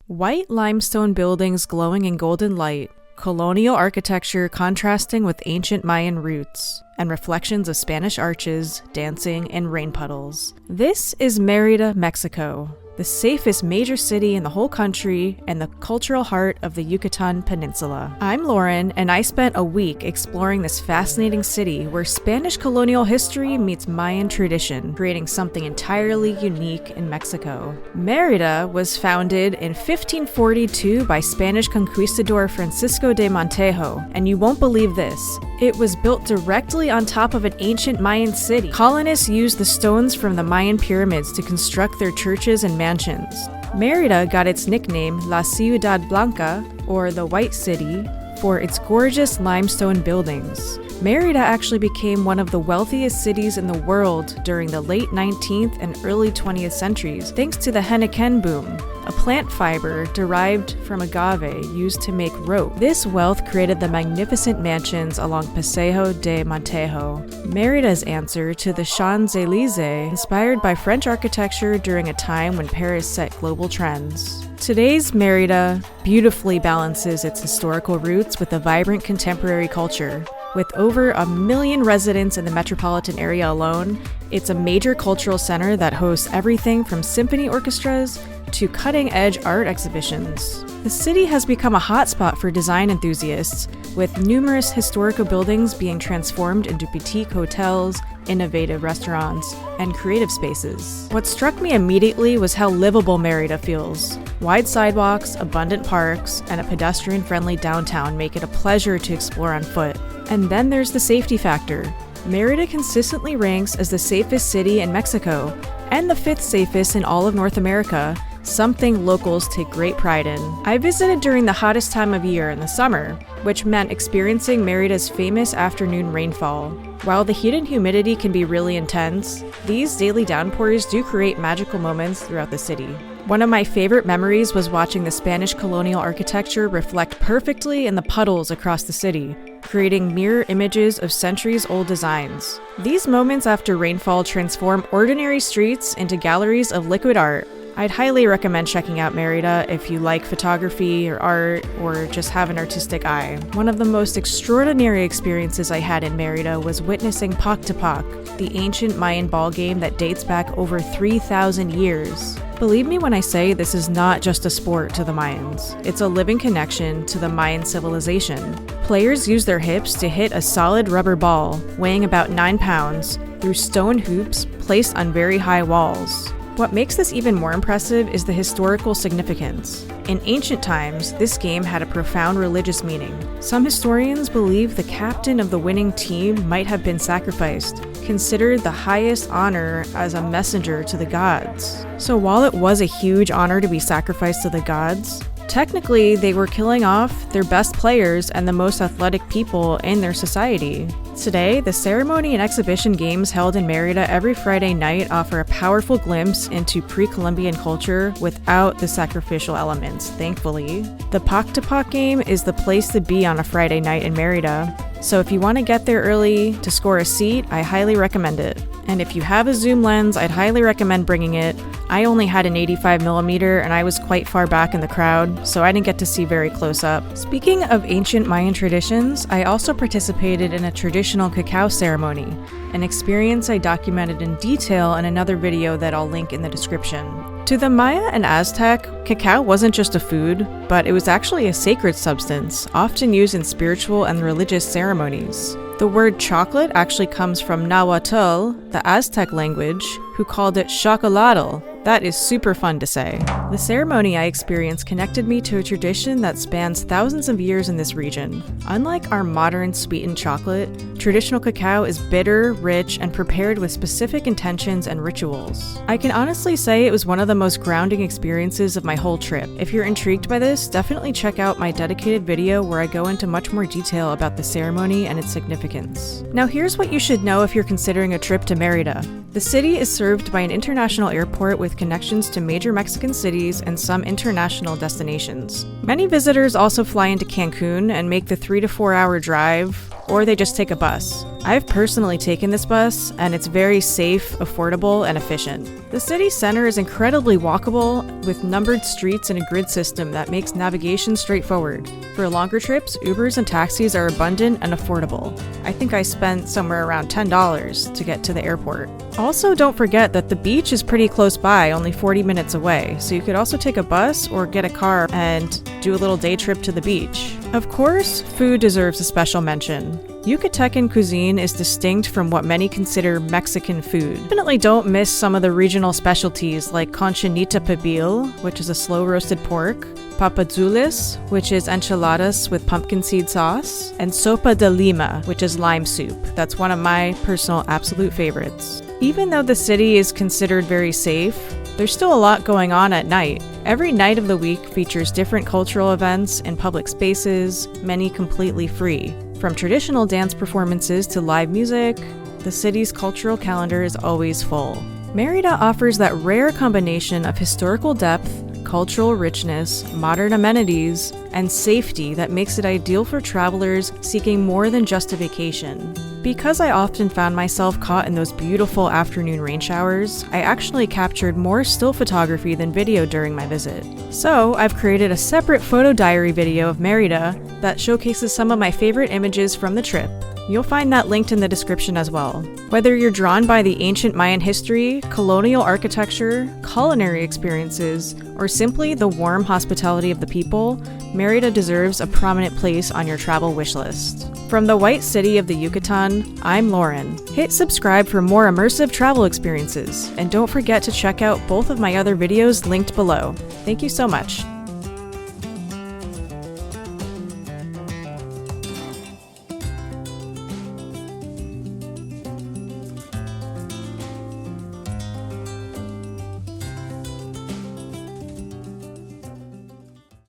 White limestone buildings glowing in golden light, colonial architecture contrasting with ancient Mayan roots, and reflections of Spanish arches, dancing, and rain puddles. This is Merida, Mexico, the safest major city in the whole country and the cultural heart of the Yucatan Peninsula. I'm Lauren, and I spent a week exploring this fascinating city where Spanish colonial history meets Mayan tradition, creating something entirely unique in Mexico. Merida was founded in 1542 by Spanish conquistador Francisco de Montejo, and you won't believe this. It was built directly on top of an ancient Mayan city. Colonists used the stones from the Mayan pyramids to construct their churches and mansions. Merida got its nickname La Ciudad Blanca, or the White City, for its gorgeous limestone buildings. Merida actually became one of the wealthiest cities in the world during the late 19th and early 20th centuries, thanks to the henequen boom, a plant fiber derived from agave used to make rope. This wealth created the magnificent mansions along Paseo de Montejo, Merida's answer to the Champs-Élysées, inspired by French architecture during a time when Paris set global trends. Today's Merida beautifully balances its historical roots with a vibrant contemporary culture. With over 1 million residents in the metropolitan area alone, it's a major cultural center that hosts everything from symphony orchestras to cutting-edge art exhibitions. The city has become a hotspot for design enthusiasts, with numerous historical buildings being transformed into boutique hotels, innovative restaurants, and creative spaces. What struck me immediately was how livable Merida feels. Wide sidewalks, abundant parks, and a pedestrian-friendly downtown make it a pleasure to explore on foot. And then there's the safety factor. Merida consistently ranks as the safest city in Mexico, and the 5th safest in all of North America, something locals take great pride in. I visited during the hottest time of year in the summer, which meant experiencing Merida's famous afternoon rainfall. While the heat and humidity can be really intense, these daily downpours do create magical moments throughout the city. One of my favorite memories was watching the Spanish colonial architecture reflect perfectly in the puddles across the city, creating mirror images of centuries-old designs. These moments after rainfall transform ordinary streets into galleries of liquid art. I'd highly recommend checking out Merida if you like photography or art or just have an artistic eye. One of the most extraordinary experiences I had in Merida was witnessing Pac-to-Pac, the ancient Mayan ball game that dates back over 3,000 years. Believe me when I say this is not just a sport to the Mayans. It's a living connection to the Mayan civilization. Players use their hips to hit a solid rubber ball, weighing about 9 pounds, through stone hoops placed on very high walls. What makes this even more impressive is the historical significance. In ancient times, this game had a profound religious meaning. Some historians believe the captain of the winning team might have been sacrificed, considered the highest honor as a messenger to the gods. So while it was a huge honor to be sacrificed to the gods, technically they were killing off their best players and the most athletic people in their society. Today, the ceremony and exhibition games held in Merida every Friday night offer a powerful glimpse into pre-Columbian culture without the sacrificial elements, thankfully. The Pac-to-Pac game is the place to be on a Friday night in Merida, so if you want to get there early to score a seat, I highly recommend it. And if you have a zoom lens, I'd highly recommend bringing it. I only had an 85mm and I was quite far back in the crowd, so I didn't get to see very close up. Speaking of ancient Mayan traditions, I also participated in a traditional cacao ceremony, an experience I documented in detail in another video that I'll link in the description. To the Maya and Aztec, cacao wasn't just a food, but it was actually a sacred substance, often used in spiritual and religious ceremonies. The word chocolate actually comes from Nahuatl, the Aztec language, who called it chocolatl. That is super fun to say. The ceremony I experienced connected me to a tradition that spans thousands of years in this region. Unlike our modern sweetened chocolate, traditional cacao is bitter, rich, and prepared with specific intentions and rituals. I can honestly say it was one of the most grounding experiences of my whole trip. If you're intrigued by this, definitely check out my dedicated video where I go into much more detail about the ceremony and its significance. Now here's what you should know if you're considering a trip to Merida. The city is served by an international airport with connections to major Mexican cities and some international destinations. Many visitors also fly into Cancun and make the 3 to 4 hour drive or they just take a bus. I've personally taken this bus, and it's very safe, affordable, and efficient. The city center is incredibly walkable, with numbered streets and a grid system that makes navigation straightforward. For longer trips, Ubers and taxis are abundant and affordable. I think I spent somewhere around $10 to get to the airport. Also, don't forget that the beach is pretty close by, only 40 minutes away, so you could also take a bus or get a car and do a little day trip to the beach. Of course, food deserves a special mention. Yucatecan cuisine is distinct from what many consider Mexican food. Definitely don't miss some of the regional specialties like cochinita pibil, which is a slow-roasted pork, papazules, which is enchiladas with pumpkin seed sauce, and sopa de lima, which is lime soup. That's one of my personal absolute favorites. Even though the city is considered very safe, there's still a lot going on at night. Every night of the week features different cultural events in public spaces, many completely free. From traditional dance performances to live music, the city's cultural calendar is always full. Merida offers that rare combination of historical depth, cultural richness, modern amenities, and safety that makes it ideal for travelers seeking more than just a vacation. Because I often found myself caught in those beautiful afternoon rain showers, I actually captured more still photography than video during my visit. So I've created a separate photo diary video of Merida that showcases some of my favorite images from the trip. You'll find that linked in the description as well. Whether you're drawn by the ancient Mayan history, colonial architecture, culinary experiences, or simply the warm hospitality of the people, Merida deserves a prominent place on your travel wish list. From the white city of the Yucatan, I'm Lauren. Hit subscribe for more immersive travel experiences, and don't forget to check out both of my other videos linked below. Thank you so much.